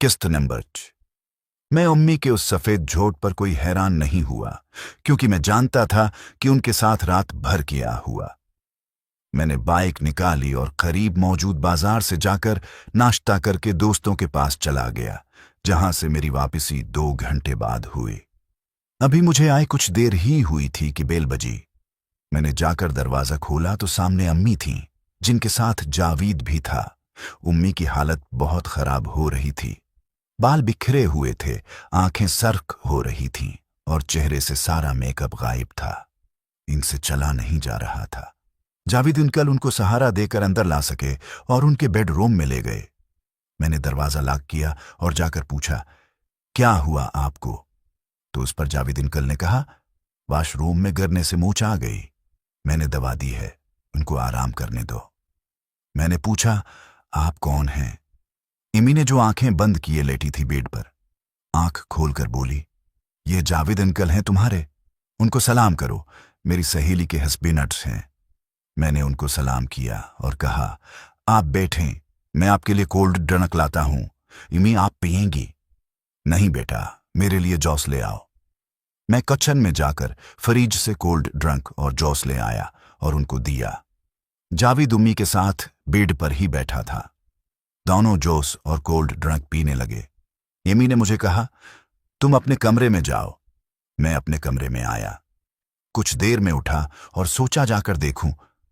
किस्त नंबर 6। मैं उम्मी के उस सफेद झोट पर कोई हैरान नहीं हुआ, क्योंकि मैं जानता था कि उनके साथ रात भर किया हुआ। मैंने बाइक निकाली और करीब मौजूद बाजार से जाकर नाश्ता करके दोस्तों के पास चला गया, जहां से मेरी वापसी 2 घंटे बाद हुई। अभी मुझे आए कुछ देर ही हुई थी कि बेल बजी। मैंने जाकर दरवाजा खोला तो सामने अम्मी थीं, जिनके साथ जावीद भी था। उम्मी की हालत बहुत खराब हो रही थी। बाल बिखरे हुए थे, आंखें सर्क हो रही थीं और चेहरे से सारा मेकअप गायब था। इनसे चला नहीं जा रहा था। जावेद अंकल उनको सहारा देकर अंदर ला सके और उनके बेडरूम में ले गए। मैंने दरवाजा लॉक किया और जाकर पूछा, क्या हुआ आपको? तो उस पर जावेद अंकल ने कहा, वॉशरूम में गिरने से मूंछ आ गई। मैंने दवा दी है, उनको आराम करने दो। मैंने पूछा, आप कौन हैं? इमी ने जो आंखें बंद किए लेटी थी बेड पर, आंख खोलकर बोली, ये जावेद अंकल हैं तुम्हारे, उनको सलाम करो, मेरी सहेली के हस्बैंड्स हैं। मैंने उनको सलाम किया और कहा, आप बैठें, मैं आपके लिए कोल्ड ड्रिंक लाता हूं। इमी, आप पिएंगी? नहीं बेटा, मेरे लिए जूस ले आओ। मैं किचन में जाकर फ्रिज से कोल्ड ड्रिंक और जूस ले आया और उनको दिया। जावेद उम्मी के साथ बेड पर ही बैठा था। दोनों जूस और कोल्ड ड्रिंक पीने लगे। एमी ने मुझे कहा, तुम अपने कमरे में जाओ। मैं अपने कमरे में आया। कुछ देर में उठा और सोचा जाकर देखूं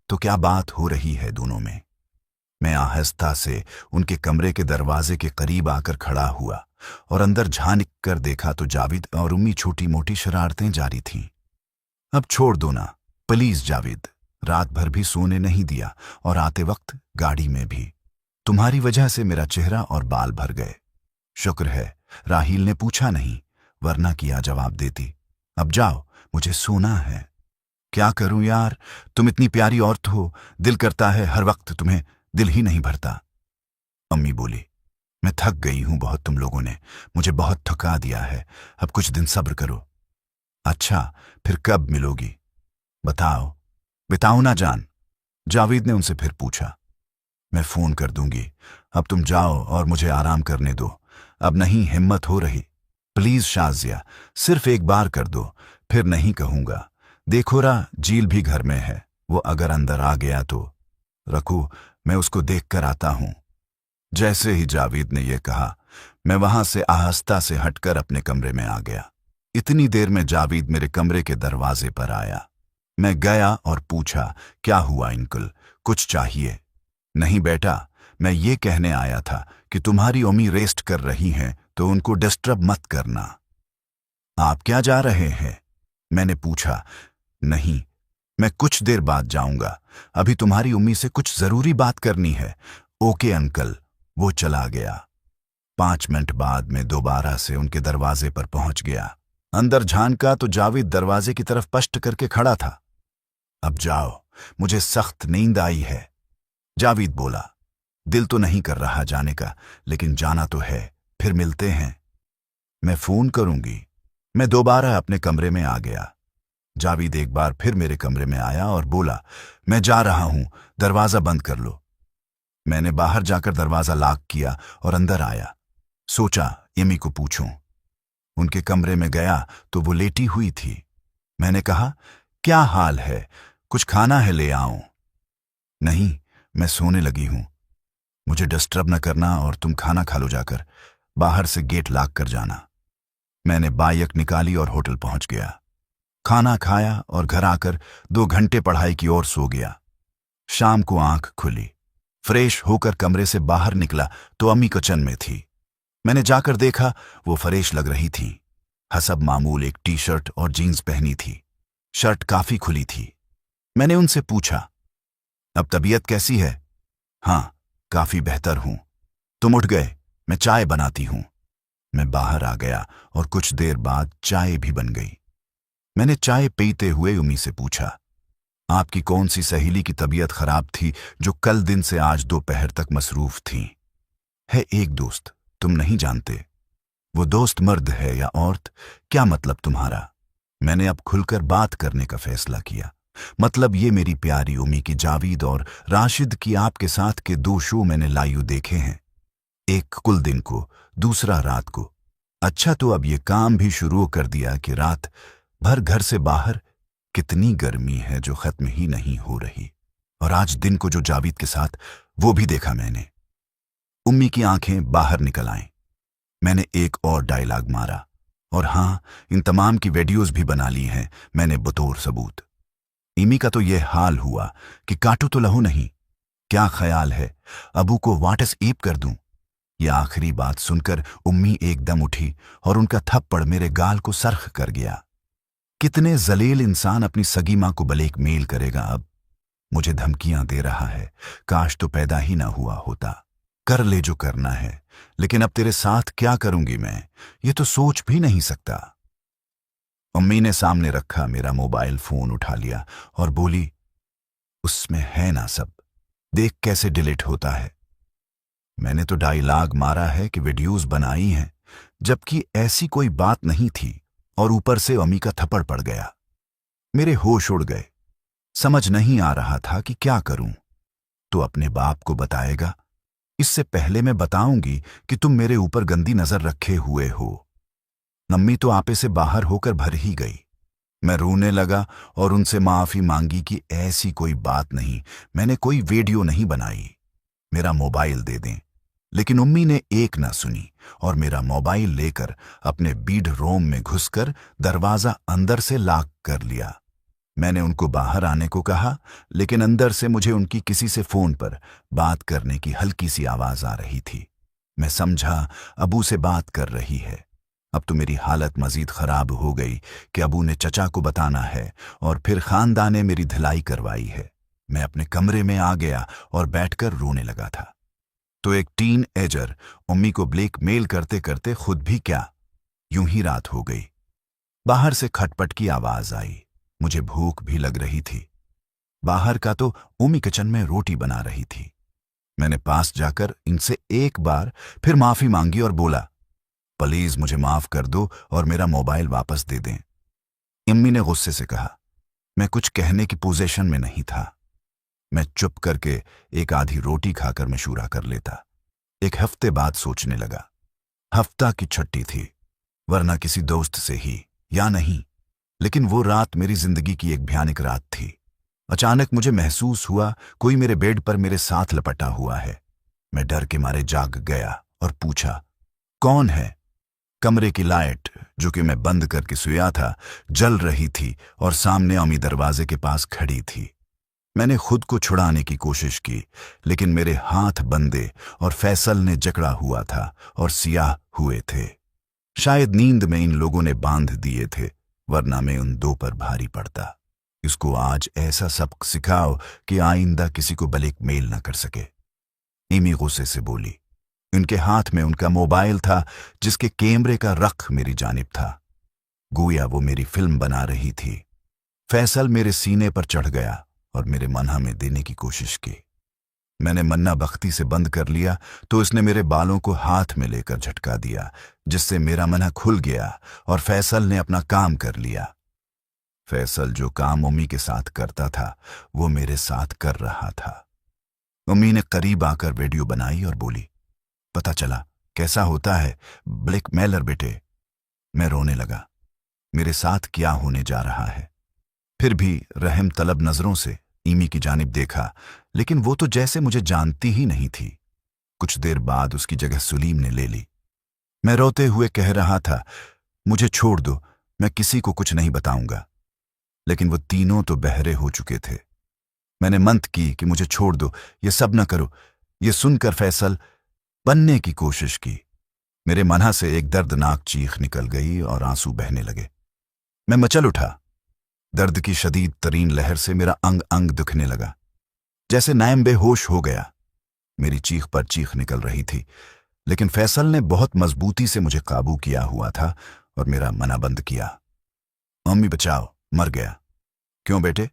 तो क्या बात हो रही है दोनों में। मैं आहिस्ता से उनके कमरे के दरवाजे के करीब आकर खड़ा हुआ और अंदर झांक कर देखा तो जावेद और उम्मी छोटी मोटी शरारतें जारी थीं। अब छोड़ दो ना प्लीज जावेद, रात भर भी सोने नहीं दिया और आते वक्त गाड़ी में भी। तुम्हारी वजह से मेरा चेहरा और बाल भर गए। शुक्र है राहील ने पूछा नहीं, वरना किया जवाब देती। अब जाओ, मुझे सोना है। क्या करूं यार, तुम इतनी प्यारी औरत हो, दिल करता है हर वक्त तुम्हें, दिल ही नहीं भरता। अम्मी बोली, मैं थक गई हूं बहुत, तुम लोगों ने मुझे बहुत थका दिया है, अब कुछ दिन सब्र करो। अच्छा, फिर कब मिलोगी? बताओ। बिताओ ना जान, जावेद ने उनसे फिर पूछा। मैं फोन कर दूंगी, अब तुम जाओ और मुझे आराम करने दो, अब नहीं हिम्मत हो रही। प्लीज शाजिया, सिर्फ एक बार कर दो, फिर नहीं कहूंगा। देखो रा, जील भी घर में है, वो अगर अंदर आ गया तो। रखो, मैं उसको देख कर आता हूं। जैसे ही जावेद ने यह कहा, मैं वहां से आहिस्ता से हटकर अपने कमरे में आ गया। इतनी देर में जावेद मेरे कमरे के दरवाजे पर आया। मैं गया और पूछा, क्या हुआ अंकल, कुछ चाहिए? नहीं बेटा, मैं ये कहने आया था कि तुम्हारी अम्मी रेस्ट कर रही हैं तो उनको डिस्टर्ब मत करना। आप क्या जा रहे हैं? मैंने पूछा। नहीं, मैं कुछ देर बाद जाऊंगा, अभी तुम्हारी अम्मी से कुछ जरूरी बात करनी है। Okay uncle. वो चला गया। 5 मिनट बाद मैं दोबारा से उनके दरवाजे पर पहुंच गया। अंदर झांका तो जावेद दरवाजे की तरफ पष्ट करके खड़ा था। अब जाओ, मुझे सख्त नींद आई है। जावेद बोला, दिल तो नहीं कर रहा जाने का, लेकिन जाना तो है, फिर मिलते हैं। मैं फोन करूंगी। मैं दोबारा अपने कमरे में आ गया। जावेद एक बार फिर मेरे कमरे में आया और बोला, मैं जा रहा हूं, दरवाजा बंद कर लो। मैंने बाहर जाकर दरवाजा लॉक किया और अंदर आया। सोचा एमी को पूछूं। उनके कमरे में गया तो वो लेटी हुई थी। मैंने कहा, क्या हाल है, कुछ खाना है ले आऊं? नहीं, मैं सोने लगी हूं, मुझे डिस्टर्ब न करना और तुम खाना खा लो जाकर, बाहर से गेट लॉक कर जाना। मैंने बाइक निकाली और होटल पहुंच गया। खाना खाया और घर आकर 2 घंटे पढ़ाई की ओर सो गया। शाम को आंख खुली, फ्रेश होकर कमरे से बाहर निकला तो अम्मी किचन में थी। मैंने जाकर देखा, वो फ्रेश लग रही थी। हसब मामूल एक टी शर्ट और जीन्स पहनी थी। शर्ट काफी खुली थी। मैंने उनसे पूछा, अब तबीयत कैसी है? हाँ, काफी बेहतर हूं। तुम उठ गए, मैं चाय बनाती हूं। मैं बाहर आ गया और कुछ देर बाद चाय भी बन गई। मैंने चाय पीते हुए उम्मी से पूछा, आपकी कौन सी सहेली की तबीयत खराब थी जो कल दिन से आज दोपहर तक मसरूफ थी? है एक दोस्त, तुम नहीं जानते। वो दोस्त मर्द है या औरत, क्या मतलब तुम्हारा? मैंने अब खुलकर बात करने का फैसला किया। मतलब ये मेरी प्यारी उम्मी की जावेद और राशिद की आपके साथ के 2 शो मैंने लाइव देखे हैं। एक कुल दिन को, दूसरा रात को। अच्छा, तो अब ये काम भी शुरू कर दिया कि रात भर घर से बाहर कितनी गर्मी है जो खत्म ही नहीं हो रही। और आज दिन को जो जावेद के साथ, वो भी देखा मैंने। उम्मी की आंखें बाहर निकल आईं। मैंने एक और डायलॉग मारा, और हाँ, इन तमाम की वीडियोस भी बना ली हैं मैंने बतौर सबूत। इमी का तो ये हाल हुआ कि काटू तो लहू नहीं। क्या ख्याल है अबू को व्हाट्सएप कर दूं? यह आखिरी बात सुनकर उम्मी एकदम उठी और उनका थप्पड़ मेरे गाल को सरख कर गया। कितने जलील इंसान अपनी सगी मां को ब्लैकमेल करेगा अब। मुझे धमकियां दे रहा है, काश तो पैदा ही ना हुआ होता। कर ले जो करना है, लेकिन अब तेरे साथ क्या करूंगी मैं, ये तो सोच भी नहीं सकता। अम्मी ने सामने रखा मेरा मोबाइल फोन उठा लिया और बोली, उसमें है ना सब, देख कैसे डिलीट होता है। मैंने तो डायलॉग मारा है कि वीडियोस बनाई हैं, जबकि ऐसी कोई बात नहीं थी, और ऊपर से अम्मी का थप्पड़ पड़ गया। मेरे होश उड़ गए। समझ नहीं आ रहा था कि क्या करूं। तो अपने बाप को बताएगा? इससे पहले मैं बताऊंगी कि तुम मेरे ऊपर गंदी नजर रखे हुए हो। अम्मी तो आपे से बाहर होकर भर ही गई। मैं रोने लगा और उनसे माफी मांगी कि ऐसी कोई बात नहीं, मैंने कोई वीडियो नहीं बनाई, मेरा मोबाइल दे दें। लेकिन उम्मी ने एक ना सुनी और मेरा मोबाइल लेकर अपने बेडरूम में घुसकर दरवाजा अंदर से लॉक कर लिया। मैंने उनको बाहर आने को कहा, लेकिन अंदर से मुझे उनकी किसी से फोन पर बात करने की हल्की सी आवाज आ रही थी। मैं समझा अबू से बात कर रही है। अब तो मेरी हालत मजीद खराब हो गई कि अबू ने चचा को बताना है और फिर खानदान ने मेरी धुलाई करवाई है। मैं अपने कमरे में आ गया और बैठकर रोने लगा था। तो एक टीन एजर उम्मी को ब्लैकमेल करते करते खुद भी क्या, यूं ही रात हो गई। बाहर से खटपट की आवाज आई। मुझे भूख भी लग रही थी। बाहर का तो उम्मी किचन में रोटी बना रही थी। मैंने पास जाकर इनसे एक बार फिर माफी मांगी और बोला, प्लीज मुझे माफ कर दो और मेरा मोबाइल वापस दे दें। इम्मी ने गुस्से से कहा, मैं कुछ कहने की पोजीशन में नहीं था। मैं चुप करके एक आधी रोटी खाकर मशूरा कर लेता। एक हफ्ते बाद सोचने लगा, हफ्ता की छुट्टी थी, वरना किसी दोस्त से ही या नहीं। लेकिन वो रात मेरी जिंदगी की एक भयानक रात थी। अचानक मुझे महसूस हुआ कोई मेरे बेड पर मेरे साथ लपटा हुआ है। मैं डर के मारे जाग गया और पूछा, कौन है? कमरे की लाइट, जो कि मैं बंद करके सोया था, जल रही थी और सामने अम्मी दरवाजे के पास खड़ी थी। मैंने खुद को छुड़ाने की कोशिश की, लेकिन मेरे हाथ बंधे और फैसल ने जकड़ा हुआ था और सियाह हुए थे। शायद नींद में इन लोगों ने बांध दिए थे, वरना मैं उन दो पर भारी पड़ता। इसको आज ऐसा सबक सिखाओ कि आइंदा किसी को ब्लैकमेल न कर सके। इमी गुस्से से बोली। उनके हाथ में उनका मोबाइल था, जिसके कैमरे का रख मेरी जानिब था। गोया वो मेरी फिल्म बना रही थी। फैसल मेरे सीने पर चढ़ गया और मेरे मन्हा में देने की कोशिश की। मैंने मन्ना बख्ती से बंद कर लिया तो उसने मेरे बालों को हाथ में लेकर झटका दिया, जिससे मेरा मन्हा खुल गया और फैसल ने अपना काम कर लिया। फैसल जो काम उम्मी के साथ करता था, वो मेरे साथ कर रहा था। उम्मी ने करीब आकर वीडियो बनाई और बोली, पता चला कैसा होता है ब्लैकमेलर बेटे। मैं रोने लगा। मेरे साथ क्या होने जा रहा है? फिर भी रहम तलब नजरों से इमी की जानिब देखा, लेकिन वो तो जैसे मुझे जानती ही नहीं थी। कुछ देर बाद उसकी जगह सुलीम ने ले ली। मैं रोते हुए कह रहा था, मुझे छोड़ दो, मैं किसी को कुछ नहीं बताऊंगा। लेकिन वो तीनों तो बहरे हो चुके थे। मैंने मंत की कि मुझे छोड़ दो, ये सब न करो। ये सुनकर फैसल बनने की कोशिश की। मेरे मन्हा से एक दर्दनाक चीख निकल गई और आंसू बहने लगे। मैं मचल उठा। दर्द की शदीद तरीन लहर से मेरा अंग अंग दुखने लगा, जैसे नायम बेहोश हो गया। मेरी चीख पर चीख निकल रही थी, लेकिन फैसल ने बहुत मजबूती से मुझे काबू किया हुआ था और मेरा मना बंद किया। अम्मी बचाओ, मर गया। क्यों बेटे?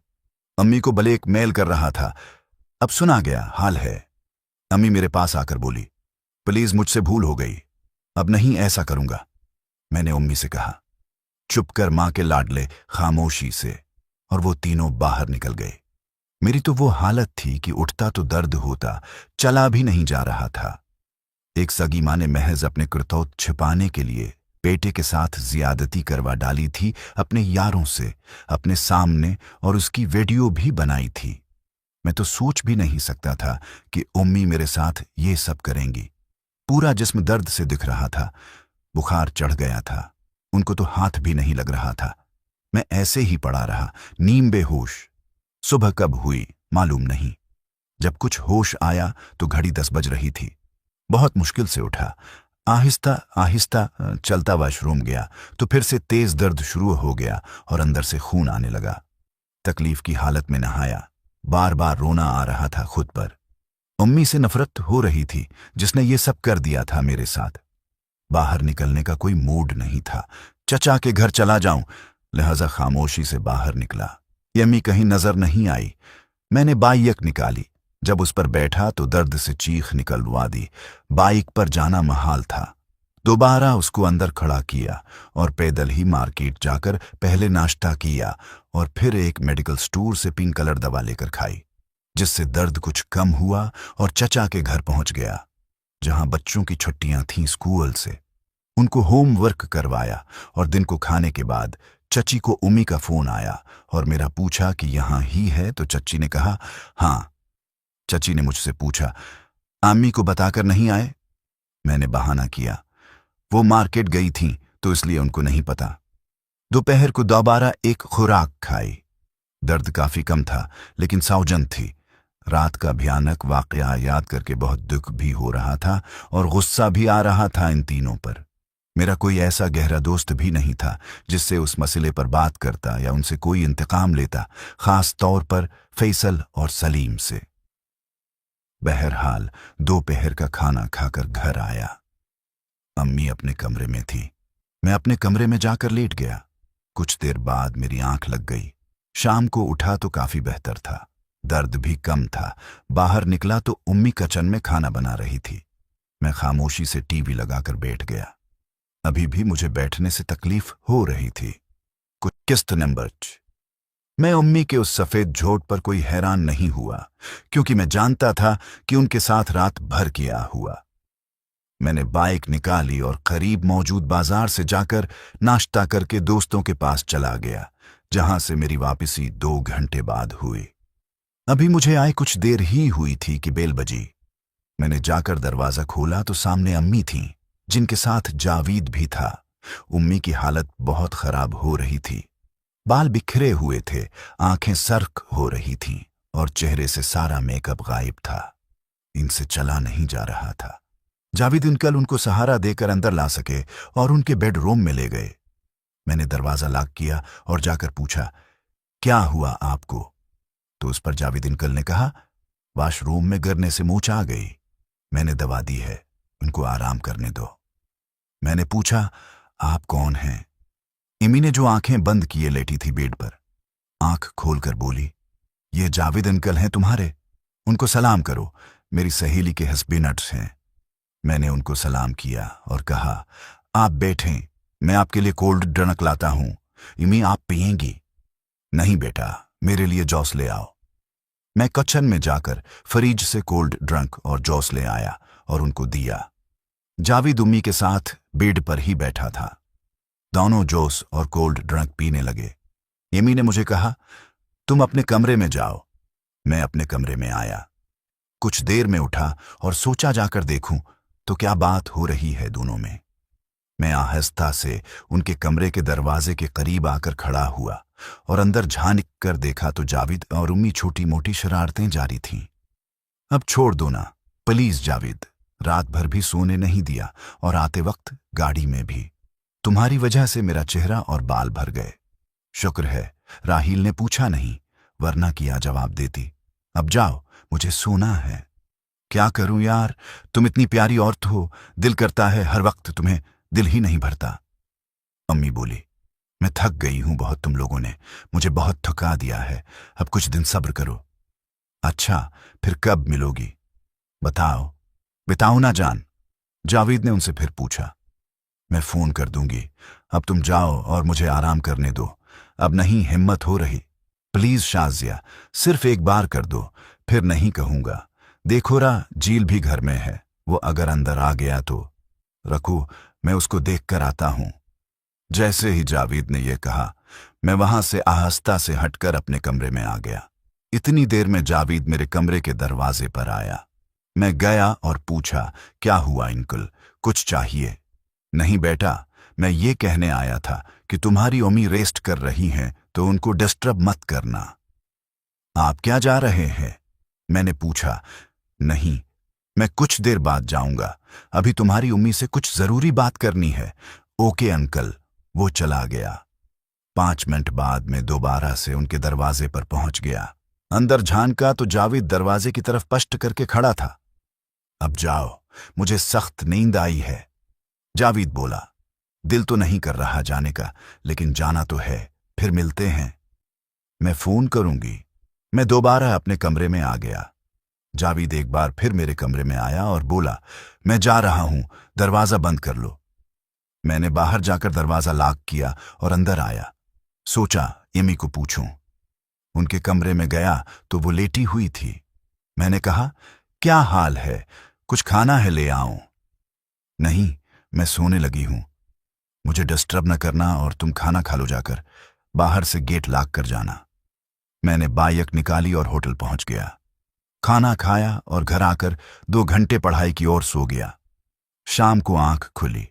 अम्मी को ब्लैकमेल कर रहा था, अब सुना गया हाल है। अम्मी मेरे पास आकर बोली, प्लीज मुझसे भूल हो गई, अब नहीं ऐसा करूंगा। मैंने अम्मी से कहा। चुप कर मां के लाडले खामोशी से, और वो तीनों बाहर निकल गए। मेरी तो वो हालत थी कि उठता तो दर्द होता, चला भी नहीं जा रहा था। एक सगी माँ ने महज अपने कुर्तौत छिपाने के लिए बेटे के साथ ज्यादती करवा डाली थी अपने यारों से, अपने सामने, और उसकी वीडियो भी बनाई थी। मैं तो सोच भी नहीं सकता था कि उम्मी मेरे साथ ये सब करेंगी। पूरा जिस्म दर्द से दिख रहा था, बुखार चढ़ गया था, उनको तो हाथ भी नहीं लग रहा था। मैं ऐसे ही पड़ा रहा, नीम बेहोश। सुबह कब हुई मालूम नहीं। जब कुछ होश आया तो घड़ी 10 बज रही थी। बहुत मुश्किल से उठा, आहिस्ता आहिस्ता चलता वॉशरूम गया तो फिर से तेज दर्द शुरू हो गया और अंदर से खून आने लगा। तकलीफ की हालत में नहाया, बार बार रोना आ रहा था खुद पर। उम्मी से नफरत हो रही थी जिसने ये सब कर दिया था मेरे साथ। बाहर निकलने का कोई मूड नहीं था। चचा के घर चला जाऊं, लिहाजा खामोशी से बाहर निकला। यम्मी कहीं नजर नहीं आई। मैंने बाइक निकाली। जब उस पर बैठा तो दर्द से चीख निकलवा दी। बाइक पर जाना महाल था। दोबारा उसको अंदर खड़ा किया और पैदल ही मार्केट जाकर पहले नाश्ता किया और फिर एक मेडिकल स्टोर से पिंक कलर दवा लेकर खाई, जिससे दर्द कुछ कम हुआ, और चचा के घर पहुंच गया जहां बच्चों की छुट्टियां थीं स्कूल से। उनको होमवर्क करवाया और दिन को खाने के बाद चची को उम्मी का फोन आया और मेरा पूछा कि यहां ही है, तो चची ने कहा हाँ। चची ने मुझसे पूछा, आम्मी को बताकर नहीं आए? मैंने बहाना किया, वो मार्केट गई थीं तो इसलिए उनको नहीं पता। दोपहर को दोबारा एक खुराक खाई। दर्द काफी कम था लेकिन सावजन थी। रात का भयानक वाकया याद करके बहुत दुख भी हो रहा था और गुस्सा भी आ रहा था इन तीनों पर। मेरा कोई ऐसा गहरा दोस्त भी नहीं था जिससे उस मसले पर बात करता या उनसे कोई इंतकाम लेता, खास तौर पर फैसल और सलीम से। बहरहाल दोपहर का खाना खाकर घर आया। अम्मी अपने कमरे में थी। मैं अपने कमरे में जाकर लेट गया। कुछ देर बाद मेरी आंख लग गई। शाम को उठा तो काफी बेहतर था, दर्द भी कम था। बाहर निकला तो उम्मी किचन में खाना बना रही थी। मैं खामोशी से टीवी लगाकर बैठ गया। अभी भी मुझे बैठने से तकलीफ हो रही थी। कुछ किस्त नंबर। मैं उम्मी के उस सफेद झोट पर कोई हैरान नहीं हुआ, क्योंकि मैं जानता था कि उनके साथ रात भर किया हुआ। मैंने बाइक निकाली और करीब मौजूद बाजार से जाकर नाश्ता करके दोस्तों के पास चला गया, जहां से मेरी वापसी 2 घंटे बाद हुई। अभी मुझे आए कुछ देर ही हुई थी कि बेल बजी। मैंने जाकर दरवाजा खोला तो सामने अम्मी थीं, जिनके साथ जावीद भी था। उम्मी की हालत बहुत खराब हो रही थी। बाल बिखरे हुए थे, आंखें सर्क हो रही थीं और चेहरे से सारा मेकअप गायब था। इनसे चला नहीं जा रहा था। जावेद अंकल उनको सहारा देकर अंदर ला सके और उनके बेडरूम में ले गए। मैंने दरवाजा लॉक किया और जाकर पूछा, क्या हुआ आपको? तो उस पर जावेद अंकल ने कहा, वॉशरूम में गिरने से मूंछ आ गई। मैंने दवा दी है, उनको आराम करने दो। मैंने पूछा, आप कौन हैं? इमी ने जो आंखें बंद किए लेटी थी बेड पर, आंख खोलकर बोली, ये जावेद अंकल हैं तुम्हारे, उनको सलाम करो, मेरी सहेली के हस्बैंड्स हैं। मैंने उनको सलाम किया और कहा, आप बैठें, मैं आपके लिए कोल्ड ड्रिंक लाता हूं। इमी, आप पिएंगी? नहीं बेटा, मेरे लिए जूस ले आओ। मैं किचन में जाकर फ्रिज से कोल्ड ड्रिंक और जूस ले आया और उनको दिया। जावेद उम्मी के साथ बेड पर ही बैठा था। दोनों जूस और कोल्ड ड्रिंक पीने लगे। इमी ने मुझे कहा, तुम अपने कमरे में जाओ। मैं अपने कमरे में आया। कुछ देर में उठा और सोचा जाकर देखूं तो क्या बात हो रही है दोनों में। मैं आहिस्ता से उनके कमरे के दरवाजे के करीब आकर खड़ा हुआ और अंदर झांक कर देखा तो जावेद और उम्मी छोटी मोटी शरारतें जारी थीं। अब छोड़ दो ना प्लीज जावेद, रात भर भी सोने नहीं दिया और आते वक्त गाड़ी में भी। तुम्हारी वजह से मेरा चेहरा और बाल भर गए। शुक्र है राहील ने पूछा नहीं, वरना किया जवाब देती। अब जाओ, मुझे सोना है। क्या करूं यार, तुम इतनी प्यारी औरत हो, दिल करता है हर वक्त तुम्हें, दिल ही नहीं भरता। अम्मी बोली, मैं थक गई हूं बहुत, तुम लोगों ने मुझे बहुत थका दिया है, अब कुछ दिन सब्र करो। अच्छा, फिर कब मिलोगी? बताओ। बिताओ ना जान, जावेद ने उनसे फिर पूछा। मैं फोन कर दूंगी, अब तुम जाओ और मुझे आराम करने दो, अब नहीं हिम्मत हो रही। प्लीज शाजिया, सिर्फ एक बार कर दो, फिर नहीं कहूंगा। देखो रा, जील भी घर में है, वो अगर अंदर आ गया तो रखो, मैं उसको देखकर आता हूं। जैसे ही जावेद ने यह कहा, मैं वहां से आहिस्ता से हटकर अपने कमरे में आ गया। इतनी देर में जावेद मेरे कमरे के दरवाजे पर आया। मैं गया और पूछा, क्या हुआ अंकल, कुछ चाहिए? नहीं बेटा, मैं ये कहने आया था कि तुम्हारी अम्मी रेस्ट कर रही हैं तो उनको डिस्टर्ब मत करना। आप क्या जा रहे हैं? मैंने पूछा। नहीं, मैं कुछ देर बाद जाऊंगा, अभी तुम्हारी अम्मी से कुछ जरूरी बात करनी है। Okay uncle. वो चला गया। 5 मिनट बाद मैं दोबारा से उनके दरवाजे पर पहुंच गया। अंदर झांका तो जावेद दरवाजे की तरफ पष्ट करके खड़ा था। अब जाओ, मुझे सख्त नींद आई है। जावेद बोला। दिल तो नहीं कर रहा जाने का, लेकिन जाना तो है, फिर मिलते हैं। मैं फोन करूंगी। मैं दोबारा अपने कमरे में आ गया। जावेद एक बार फिर मेरे कमरे में आया और बोला, मैं जा रहा हूं, दरवाजा बंद कर लो। मैंने बाहर जाकर दरवाजा लॉक किया और अंदर आया। सोचा एमी को पूछूं। उनके कमरे में गया तो वो लेटी हुई थी। मैंने कहा, क्या हाल है, कुछ खाना है ले आऊं? नहीं, मैं सोने लगी हूं, मुझे डिस्टर्ब न करना और तुम खाना खा लो जाकर, बाहर से गेट लॉक कर जाना। मैंने बाइक निकाली और होटल पहुंच गया। खाना खाया और घर आकर 2 घंटे पढ़ाई की ओर सो गया। शाम को आंख खुली,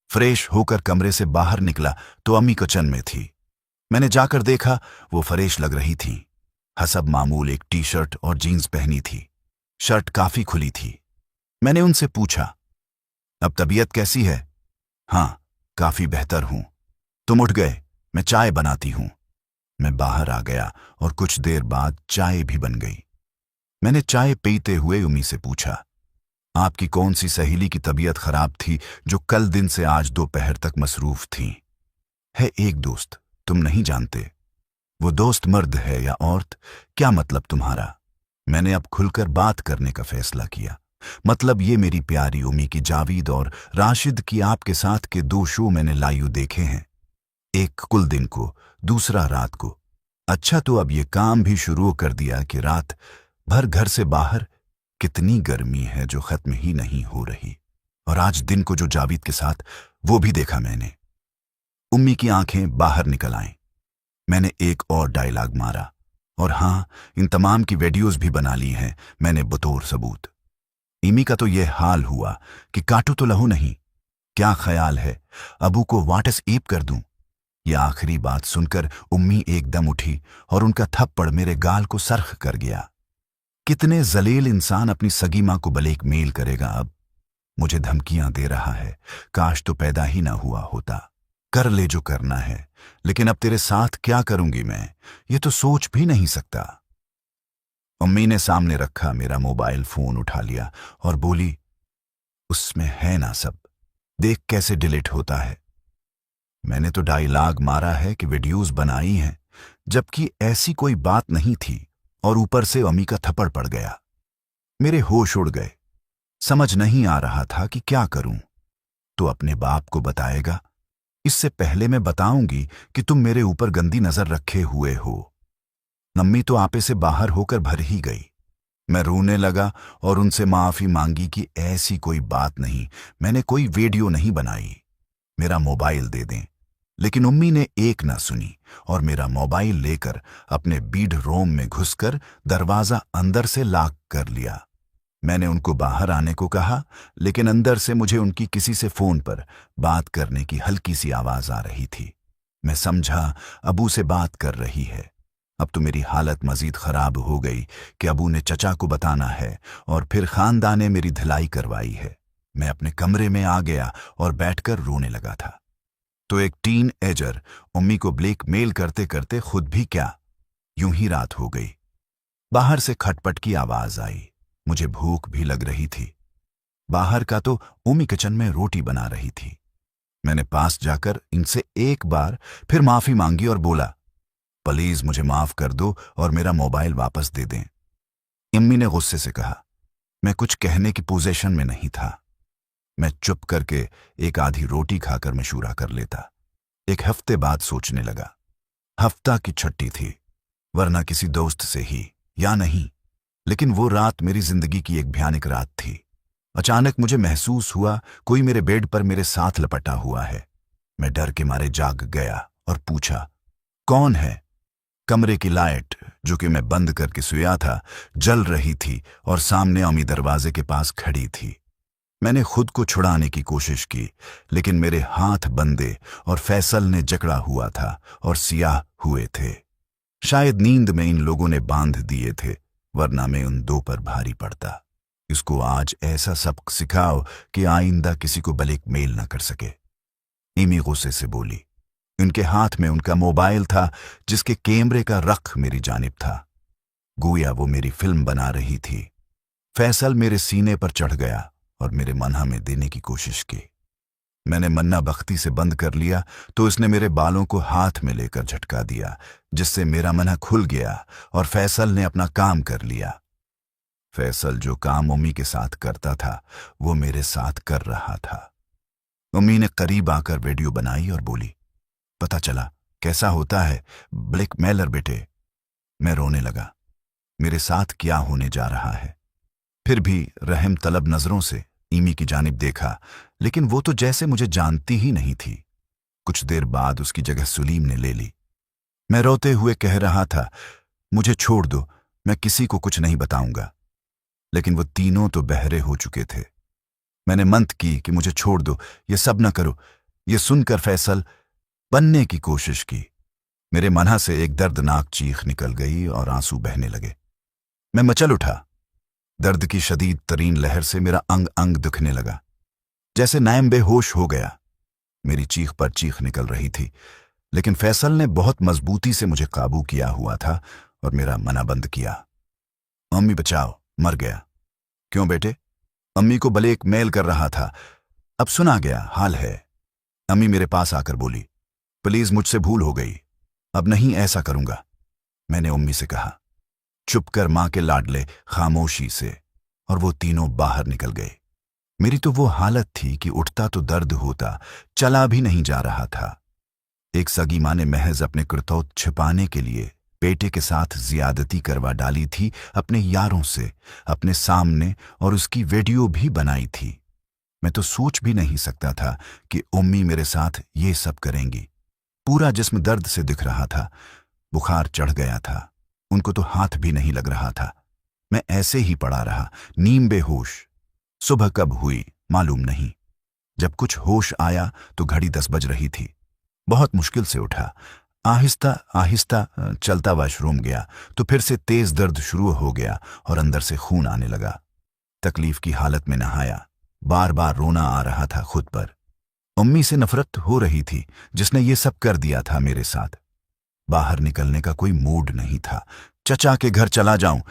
फ्रेश होकर कमरे से बाहर निकला तो अम्मी किचन में थी। मैंने जाकर देखा, वो फ्रेश लग रही थी। हसब मामूल एक टी शर्ट और जीन्स पहनी थी। शर्ट काफी खुली थी। मैंने उनसे पूछा, अब तबीयत कैसी है? हाँ, काफी बेहतर हूं। तुम उठ गए, मैं चाय बनाती हूं। मैं बाहर आ गया और कुछ देर बाद चाय भी बन गई। मैंने चाय पीते हुए उम्मी से पूछा, आपकी कौन सी सहेली की तबीयत खराब थी जो कल दिन से आज दोपहर तक मसरूफ थी? है एक दोस्त, तुम नहीं जानते। वो दोस्त मर्द है या औरत, क्या मतलब तुम्हारा? मैंने अब खुलकर बात करने का फैसला किया। मतलब ये मेरी प्यारी उम्मी की जावेद और राशिद की आपके साथ के 2 शो मैंने लाइव देखे हैं, एक कुल दिन को, दूसरा रात को। अच्छा, तो अब ये काम भी शुरू कर दिया कि रात भर घर से बाहर कितनी गर्मी है जो खत्म ही नहीं हो रही। और आज दिन को जो जावेद के साथ, वो भी देखा मैंने। उम्मी की आंखें बाहर निकल आईं। मैंने एक और डायलॉग मारा, और हां, इन तमाम की वीडियोस भी बना ली हैं मैंने बतौर सबूत। इमी का तो ये हाल हुआ कि काटू तो लहू नहीं। क्या ख्याल है, अबू को व्हाट्सएप कर दूं? यह आखिरी बात सुनकर उम्मी एकदम उठी और उनका थप्पड़ मेरे गाल को सरख कर गया। कितने जलील इंसान अपनी सगी मां को ब्लैकमेल करेगा अब? मुझे धमकियां दे रहा है, काश तो पैदा ही ना हुआ होता। कर ले जो करना है, लेकिन अब तेरे साथ क्या करूंगी मैं, ये तो सोच भी नहीं सकता। अम्मी ने सामने रखा मेरा मोबाइल फोन उठा लिया और बोली, उसमें है ना सब, देख कैसे डिलीट होता है। मैंने तो डायलॉग मारा है कि वीडियोस बनाई हैं, जबकि ऐसी कोई बात नहीं थी, और ऊपर से अम्मी का थप्पड़ पड़ गया। मेरे होश उड़ गए। समझ नहीं आ रहा था कि क्या करूं। तो अपने बाप को बताएगा? इससे पहले मैं बताऊंगी कि तुम मेरे ऊपर गंदी नजर रखे हुए हो। अम्मी तो आपे से बाहर होकर भर ही गई। मैं रोने लगा और उनसे माफी मांगी कि ऐसी कोई बात नहीं, मैंने कोई वीडियो नहीं बनाई, मेरा मोबाइल दे दें। लेकिन उम्मी ने एक ना सुनी और मेरा मोबाइल लेकर अपने बेडरूम में घुसकर दरवाजा अंदर से लॉक कर लिया। मैंने उनको बाहर आने को कहा, लेकिन अंदर से मुझे उनकी किसी से फोन पर बात करने की हल्की सी आवाज आ रही थी। मैं समझा अबू से बात कर रही है। अब तो मेरी हालत मजीद खराब हो गई कि अबू ने चचा को बताना है और फिर खानदान ने मेरी धुलाई करवाई है। मैं अपने कमरे में आ गया और बैठकर रोने लगा था। तो एक टीन एजर उम्मी को ब्लैकमेल करते करते खुद भी क्या, यूं ही रात हो गई। बाहर से खटपट की आवाज आई। मुझे भूख भी लग रही थी। बाहर का तो उम्मी किचन में रोटी बना रही थी। मैंने पास जाकर इनसे एक बार फिर माफी मांगी और बोला, प्लीज मुझे माफ कर दो और मेरा मोबाइल वापस दे दें। इम्मी ने गुस्से से कहा, मैं कुछ कहने की पोजीशन में नहीं था। मैं चुप करके एक आधी रोटी खाकर मशूरा कर लेता। एक हफ्ते बाद सोचने लगा, हफ्ता की छुट्टी थी, वरना किसी दोस्त से ही या नहीं, लेकिन वो रात मेरी जिंदगी की एक भयानक रात थी। अचानक मुझे महसूस हुआ कोई मेरे बेड पर मेरे साथ लपटा हुआ है। मैं डर के मारे जाग गया और पूछा, कौन है? कमरे की लाइट, जो कि मैं बंद करके सोया था, जल रही थी और सामने अम्मी दरवाजे के पास खड़ी थी। मैंने खुद को छुड़ाने की कोशिश की, लेकिन मेरे हाथ बंधे और फैसल ने जकड़ा हुआ था और सियाह हुए थे। शायद नींद में इन लोगों ने बांध दिए थे, वरना मैं उन दो पर भारी पड़ता। इसको आज ऐसा सबक सिखाओ कि आइंदा किसी को ब्लैकमेल न कर सके। इमी गुस्से से बोली। उनके हाथ में उनका मोबाइल था, जिसके कैमरे का रख मेरी जानिब था। गोया वो मेरी फिल्म बना रही थी। फैसल मेरे सीने पर चढ़ गया और मेरे मन्हा में देने की कोशिश की। मैंने मन्ना बख्ती से बंद कर लिया तो उसने मेरे बालों को हाथ में लेकर झटका दिया, जिससे मेरा मन्हा खुल गया और फैसल ने अपना काम कर लिया। फैसल जो काम उम्मी के साथ करता था, वो मेरे साथ कर रहा था। उम्मी ने करीब आकर वीडियो बनाई और बोली, पता चला कैसा होता है ब्लैकमेलर बेटे। मैं रोने लगा। मेरे साथ क्या होने जा रहा है? फिर भी रहम तलब नजरों से इमी की जानिब देखा, लेकिन वो तो जैसे मुझे जानती ही नहीं थी। कुछ देर बाद उसकी जगह सुलीम ने ले ली। मैं रोते हुए कह रहा था, मुझे छोड़ दो, मैं किसी को कुछ नहीं बताऊंगा। लेकिन वो तीनों तो बहरे हो चुके थे। मैंने मंत की कि मुझे छोड़ दो, ये सब न करो। ये सुनकर फैसल बनने की कोशिश की। मेरे मन्हा से एक दर्दनाक चीख निकल गई और आंसू बहने लगे। मैं मचल उठा। दर्द की शदीद तरीन लहर से मेरा अंग अंग दुखने लगा, जैसे नायम बेहोश हो गया। मेरी चीख पर चीख निकल रही थी, लेकिन फैसल ने बहुत मजबूती से मुझे काबू किया हुआ था और मेरा मना बंद किया। अम्मी बचाओ, मर गया। क्यों बेटे? अम्मी को ब्लैकमेल कर रहा था। अब सुना गया हाल है। अम्मी मेरे पास आकर बोली, प्लीज मुझसे भूल हो गई, अब नहीं ऐसा करूंगा। मैंने अम्मी से कहा। चुप कर मां के लाडले, खामोशी से। और वो तीनों बाहर निकल गए। मेरी तो वो हालत थी कि उठता तो दर्द होता, चला भी नहीं जा रहा था। एक सगी मां ने महज अपने करतौत छिपाने के लिए बेटे के साथ ज्यादती करवा डाली थी अपने यारों से, अपने सामने, और उसकी वीडियो भी बनाई थी। मैं तो सोच भी नहीं सकता था कि उम्मी मेरे साथ ये सब करेंगी। पूरा जिस्म दर्द से दिख रहा था। बुखार चढ़ गया था। उनको तो हाथ भी नहीं लग रहा था। मैं ऐसे ही पड़ा रहा, नीम बेहोश। सुबह कब हुई मालूम नहीं। जब कुछ होश आया तो घड़ी 10 बज रही थी। बहुत मुश्किल से उठा। आहिस्ता आहिस्ता चलता वॉशरूम गया तो फिर से तेज दर्द शुरू हो गया और अंदर से खून आने लगा। तकलीफ की हालत में नहाया। बार बार रोना आ रहा था खुद पर। उम्मी से नफरत हो रही थी, जिसने ये सब कर दिया था मेरे साथ। बाहर निकलने का कोई मूड नहीं था। चचा के घर चला जाऊं,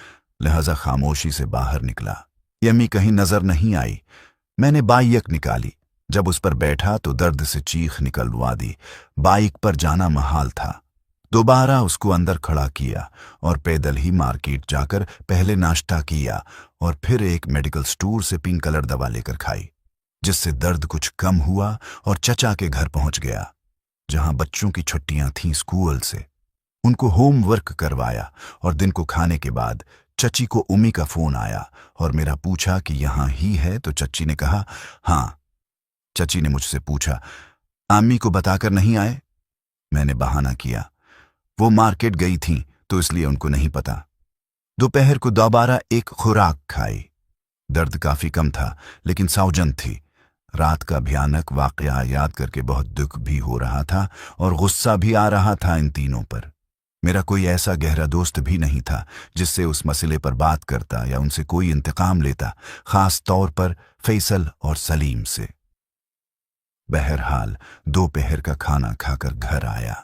लिहाजा खामोशी से बाहर निकला। यम्मी कहीं नजर नहीं आई। मैंने बाइक निकाली। जब उस पर बैठा तो दर्द से चीख निकलवा दी। बाइक पर जाना महाल था। दोबारा उसको अंदर खड़ा किया और पैदल ही मार्केट जाकर पहले नाश्ता किया और फिर एक मेडिकल स्टोर से पिंक कलर दवा लेकर खाई, जिससे दर्द कुछ कम हुआ और चचा के घर पहुंच गया, जहां बच्चों की छुट्टियां थीं स्कूल से। उनको होमवर्क करवाया और दिन को खाने के बाद चची को उम्मी का फोन आया और मेरा पूछा कि यहां ही है, तो चची ने कहा हाँ। चची ने मुझसे पूछा, आम्मी को बताकर नहीं आए? मैंने बहाना किया, वो मार्केट गई थीं तो इसलिए उनको नहीं पता। दोपहर को दोबारा एक खुराक खाई। दर्द काफी कम था, लेकिन साउजन थी। रात का भयानक वाकया याद करके बहुत दुख भी हो रहा था और गुस्सा भी आ रहा था इन तीनों पर। मेरा कोई ऐसा गहरा दोस्त भी नहीं था जिससे उस मसले पर बात करता या उनसे कोई इंतकाम लेता, खास तौर पर फैसल और सलीम से। बहरहाल दोपहर का खाना खाकर घर आया।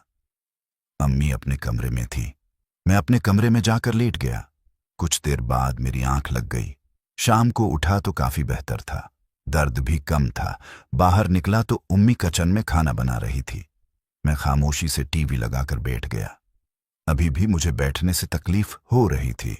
अम्मी अपने कमरे में थी। मैं अपने कमरे में जाकर लेट गया। कुछ देर बाद मेरी आंख लग गई। शाम को उठा तो काफी बेहतर था। दर्द भी कम था। बाहर निकला तो उम्मी किचन में खाना बना रही थी। मैं खामोशी से टीवी लगाकर बैठ गया। अभी भी मुझे बैठने से तकलीफ हो रही थी।